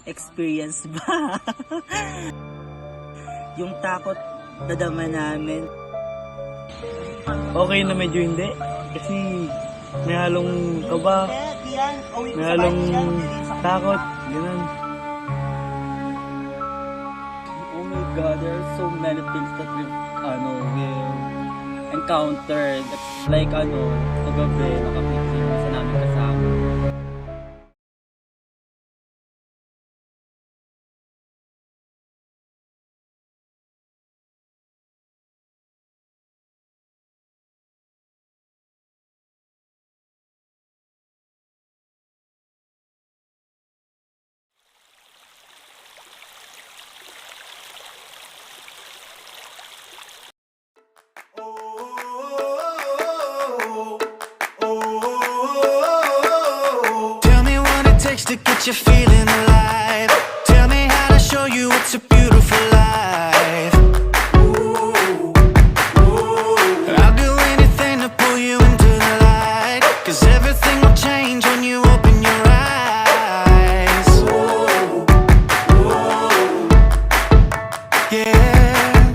experience ba? Yung takot nadama namin. Okay na medyo hindi. Kasi may halong kaba, may halong takot, ganun. Oh my God, there are so many things that we've encountered. That's like kagabi, nakapicture yung isa namin kasama. Tell me what it takes to get you feeling alive. Tell me how to show you it's a beautiful life. I'll do anything to pull you into the light, 'cause everything will change when you open your eyes. Yeah.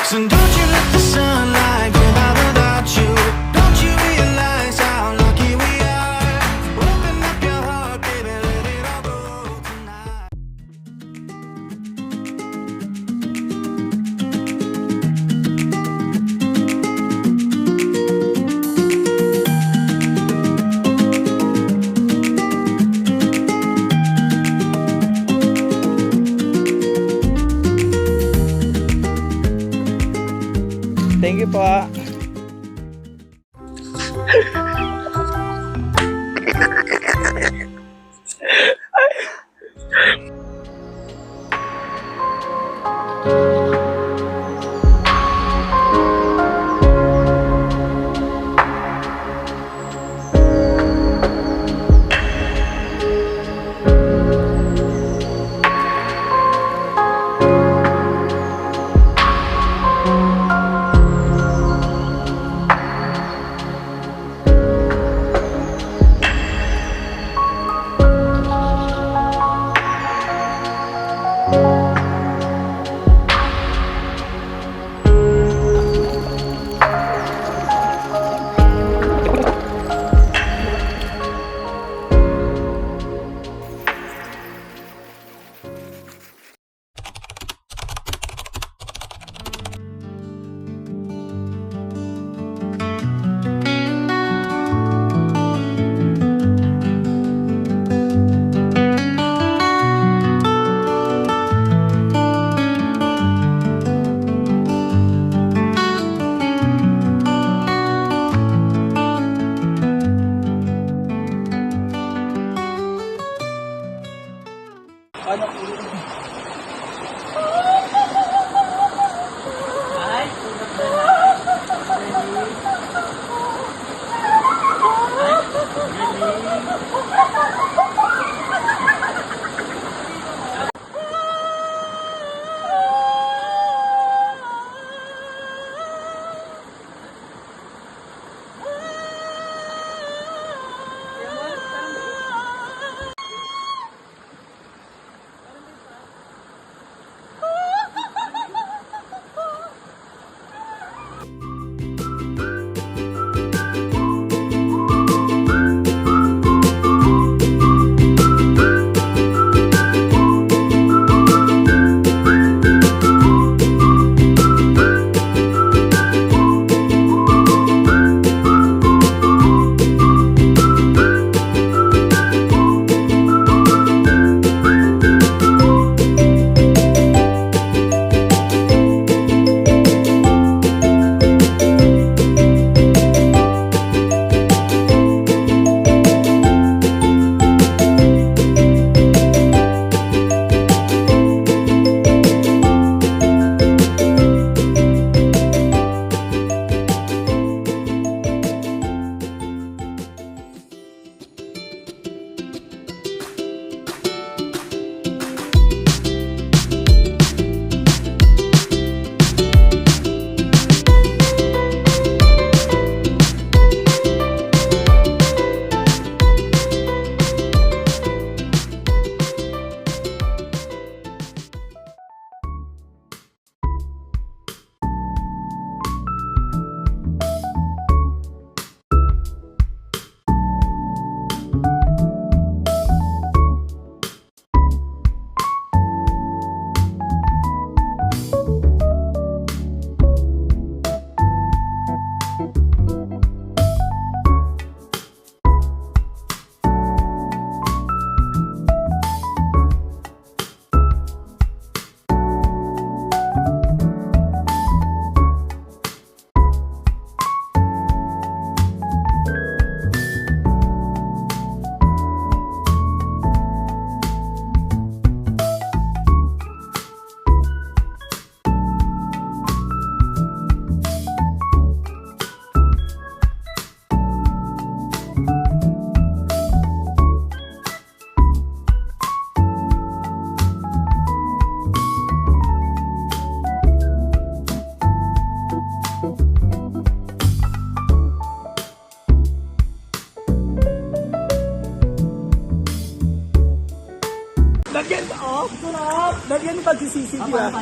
So don't you let the sunlight come out without you. Don't you realize how lucky we are? Open up your heart, baby, let it all go tonight. Thank you po. Lagyan ba? Oh, sarap. Lagyan mo pagsisisi ka.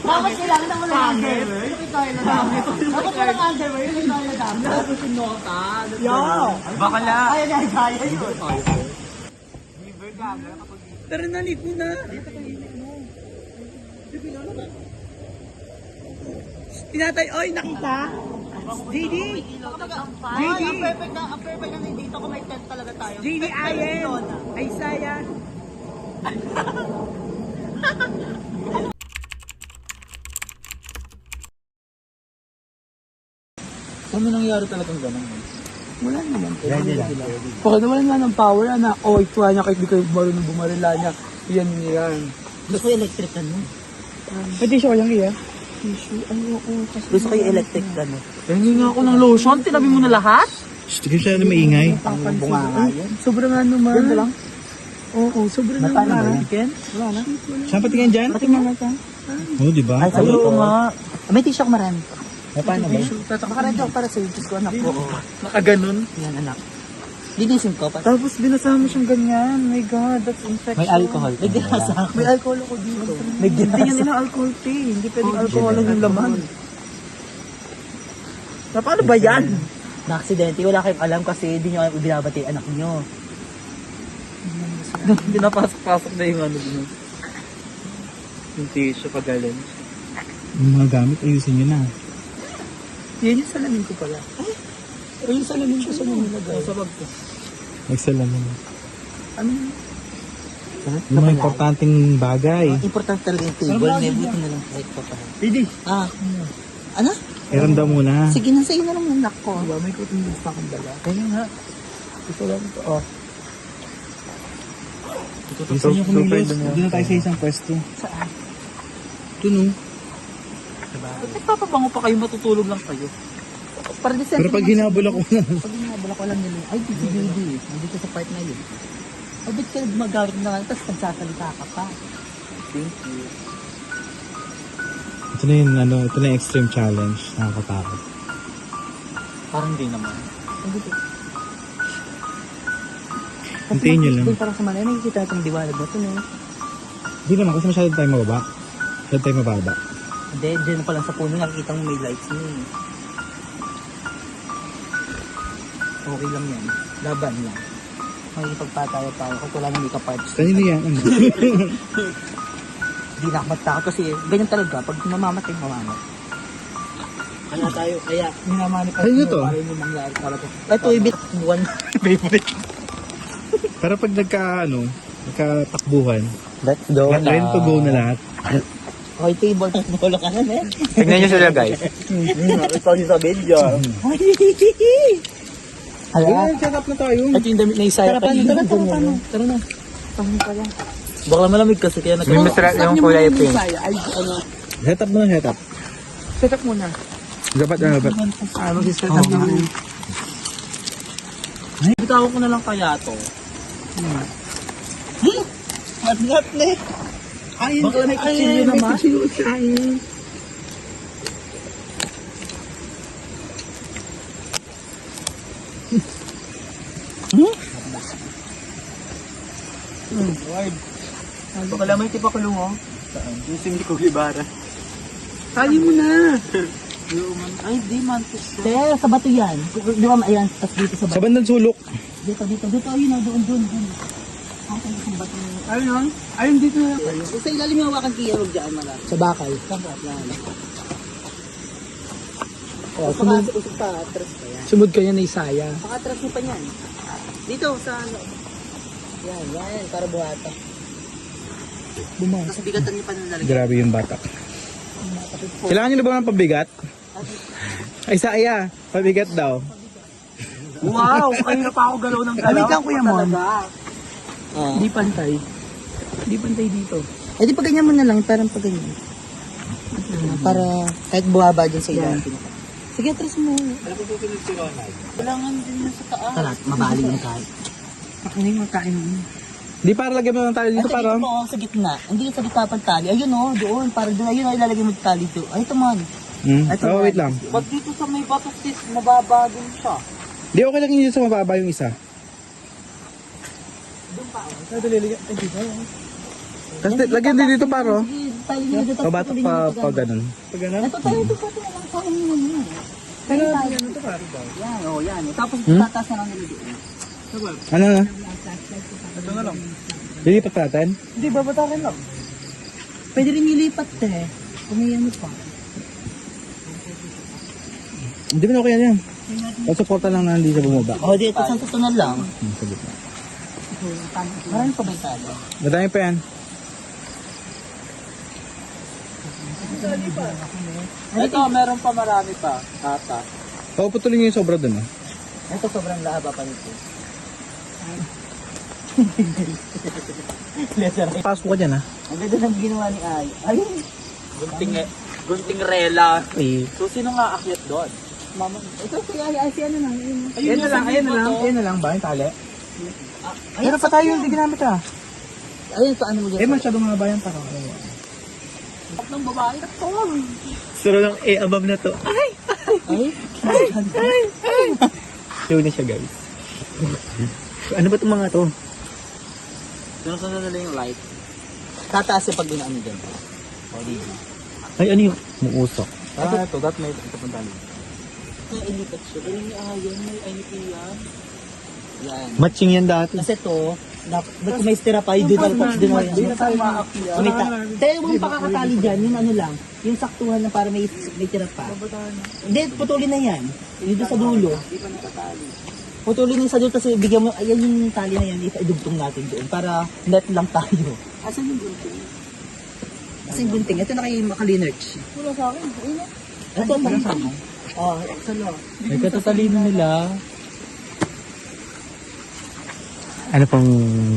Dapat kailangan ako ng underwear. Yung ikaw na dami. Dapat ko ng underwear. Yung ikaw na dami. Dapat si Nota. Yeah. Bakala. Ay, kaya yun. Tara na, lipo na. Tinatay, oy, nakita? JD! Ay, ang perfect na dito kung may tent talaga tayo. JD Ayen! Ay, saya! Ano nangyari talagang ganun? Wala naman. Baka naman nga ng power, na, oh, ituwa niya kahit di kayo marunong bumarila niya. Yan. Gusto ko electric ano. Pwede siya kayang iya? Tissue, ay, oo. Gusto ko yung electric ano. Pengi nga ako ng lotion, tinabi mo na lahat? Sige siya na maingay. Sobrang ano man. Ganda lang? Oo, sobrang ano man. Ken? Wala na. Saan patingin dyan? Patingnan na ka. Oo, di ba? Ay, sabi ko nga. May t-shirt ako marami. Paano ba? Makaradyo ako para sa'yo. Diyos ko anak ko. Nakaganon. Yan anak. Linisin ko. Tapos binasama siyang ganyan. My God, that's infection. May alcohol. May dirasa ako. May alcohol ako dito. May Hindi dirasa. niya nila alcohol tea. Hindi pwedeng alcohol lang yung laman. Na, paano ba yan? Na-aksidente. Wala kayong alam kasi hindi nyo binabati yung anak nyo. Pinapasok-pasok na yung ano dun. Yung tissue pagaling. Yung mga gamit, ayusin nyo na. Yan yung salamin ko pala. Ay, yung salamin ko sa nilagay. Sa bag ko. Nagsalaman na. Ano yun? Yung mga importanteng bagay. Importante talaga yung table. May buti na lang kahit pa pa. Pidi. Ah. Ano? Iramdam mo na. Sige na sa'yo na lang yung anak ko. Diba, may kuting gusto akong dala. Kaya nga. Ito lang ito. Oh. Gusto nyo kumilos. Doon na tayo sa isang pwesto. Saan? Doon Ba't nagpapabango pa kayo? Matutulog lang kayo. Para di Pero pag hinabol ako na. Pag hinabala ko lang nila, ay, baby, nandito sa part na yun. Ay, ba't ka magagamit na nga, tapos nagsasalita ka pa. Thank you. Ito na yung, ito na yung extreme challenge. Nakakatakot. Parang di naman. Hintayin nyo lang. Parang sa manay, nakikita itong diwalag na ito, no? Hindi naman kasi masyado tayo mababa. Masyado tayo mababa. Hindi, dyan pa lang sa puno, nakikita mo may lights mo eh. Okay lang yan. Laban lang. Makikipagpatayo tayo kung wala nang ika-parts. Kanino yan? Ano? Hindi na ako matakot kasi ganyan talaga. Pag mamamatay, mamamatay. Kaya tayo, kaya minamanifest Ano to? para yung mangyari talaga. Ito, ibit buwan. Favorite. Pero pag nagkatakbuhan, Let's go ready to go na lahat. Okay, table. Wala ka na, eh. Tignan nyo sila guys. Ito niyo sa video. Hala. Set up na tayo. Ito yung damit na isaya. Tara na. Tara na. Baka malamig kasi kaya May masarap yung kulay pink. Ay, ano. Set up mo na, set up. Set up muna. Dapat na, dapat. Mag-set up muna. Bitawan ko na lang kaya to. Matnat na eh. Ayun ko, may kutsilyo naman. Ayun. Baka lamay tipa kulong oh. Yung hindi ko gibara. Kali mo na. Ay, di mantis. Pero sa bato yan. Di ba, ayan, tas dito sa Sa bato. bandang sulok. Dito, ayun na, doon. Ako yung bato. Ayun. Ayun dito na. Sa ilalim yung hawakan kiya, huwag dyan malaki. Sa bakal. Oh, usok pa, atras pa yan. Sumod ka niya na isaya. Pakatras mo pa yan. Dito, sa ano. Yan, para buhata. Tapos bigatan niyo pa ng lalagyan. Grabe yung batak. Kailangan nyo na ba ng pabigat? Ay, saya. Pabigat daw. Wow! Kanina pa ako galaw ng galaw. Wait lang, Kuya Mon. Oh. Hindi pantay. Hindi pantay dito. Eh di pa ganyan mo na lang, parang pa ganyan. Para kahit buhaba dyan sa ilalim. Sige, atras mo. Kailangan din na sa taas. Tara, mabaling na kahit. Ano yung makain mo? Di para lagyan mo ng tali dito para. Ito, sa gitna. Hindi sa gitna pang tali. Ayun o, doon. Para doon. Ayun o, ilalagay mo yung tali doon. Ay, ito man. Oh, wait lang. Pag dito sa may bato sis, mababa din siya. Di okay lang yun sa mababa yung isa. Doon Tapos lagyan din dito paro. Tali nyo dito. Pabatok pa ganun. Pag ganun? Ito tayo, ito pa lang. Kain nyo na. Pero ganun to pare daw. Yan, oh, yan. Tapos tatas na lang nila dito. Ano na? Ito na lang. Lilipat natin? Hindi, babatakin lang. Pwede rin nilipat eh. Kung may ano pa. Hindi mo na okay yan. Pag-supporta lang na hindi siya bumaba. Oh, dito sa tutunan lang. Sa gitna. Marami pa ba yung tali? Madami pa yan. Ito, meron pa marami pa. Tata. Paputulin niyo yung sobra dun. Ah. Ito sobrang lahaba pa nito. Pasok ka dyan ah. Ang ganda ng ginawa ni Ay. Ayun. Gunting rela. Eh. So, sino nga akyat doon? Mama. Ito si Ay. Ay, si ano lang. Ayun. Ayan na lang, ayan na lang. Ayan na lang ba yung tali? Meron pa tayo hindi ginamit ah. Ayun, paano mo Eh, dyan? masyadong mga bayan pa. Ng babae. Ito. Suro ng above na to. Ay. Show na siya guys. Ano ba itong mga to? Sinusunod nila yung light. Tataas yung pag ginaano dyan. O, dito. Ay, ano yung muusok? Ito, that may itapunta niyo. Ito, ilipat siya. Ayun ni Ayan. May ay ni Pian. Yan. Matching yan dati. Kasi to, dapat kung may stira pa, dito na tayo maakyat. Kaya yung pakakatali dyan, yung ano lang, yung saktuhan na para may tira pa. Hindi, putulin na yan. Dito sa dulo. Putulin na sa dulo, kasi bigyan mo, ayan yung tali na yan, idugtong natin doon, para net lang tayo. Asan yung gunting? Asan yung gunting? Ito na kayo yung makalinerch. Wala sa akin. Ito, para sa akin. Oh, ito lang. May katatalino nila. Ano pong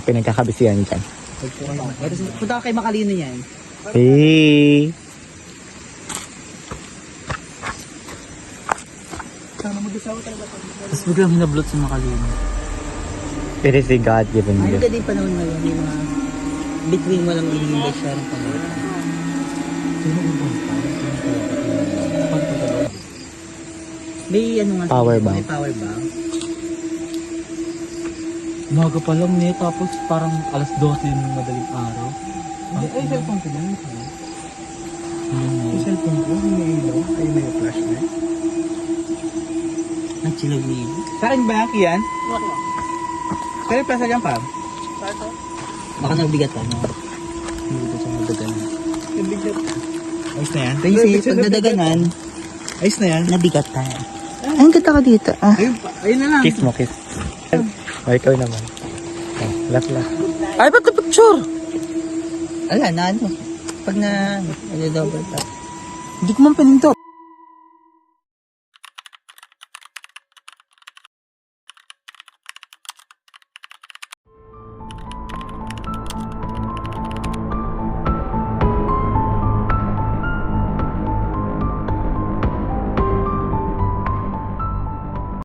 pinagkakabisihan dyan? Punta ka kay Makalino yan. Hey! Tapos biglang hinablot sa makalino. It is a God-given Ay, gift. hindi din panahon ngayon, yung mga between mo lang ililay siya ng pamilya. May ano nga Power sila, bank. may power bank. Umaga pa lang niya, tapos parang alas 12 yung madaling araw. Ay, cellphone ko lang. Yung cellphone ko, may ilaw. Ay, may flash na. Nagsilaw niyo. Sa akin ba yan? Kaya yung pesa dyan pa? Baka nagbigat ka, no? Hindi ko sa madaganan. Ayos na yan? Kasi pag nadaganan, Ayos na yan? nabigat ka. Ang ganda ka dito, ah. Ayun na lang. Kiss mo, kiss. Ay, ikaw naman. Oh, last. Ay, ba't na-picture? Ala, na ano? Pag na, double tap. Hindi ko man pinindot.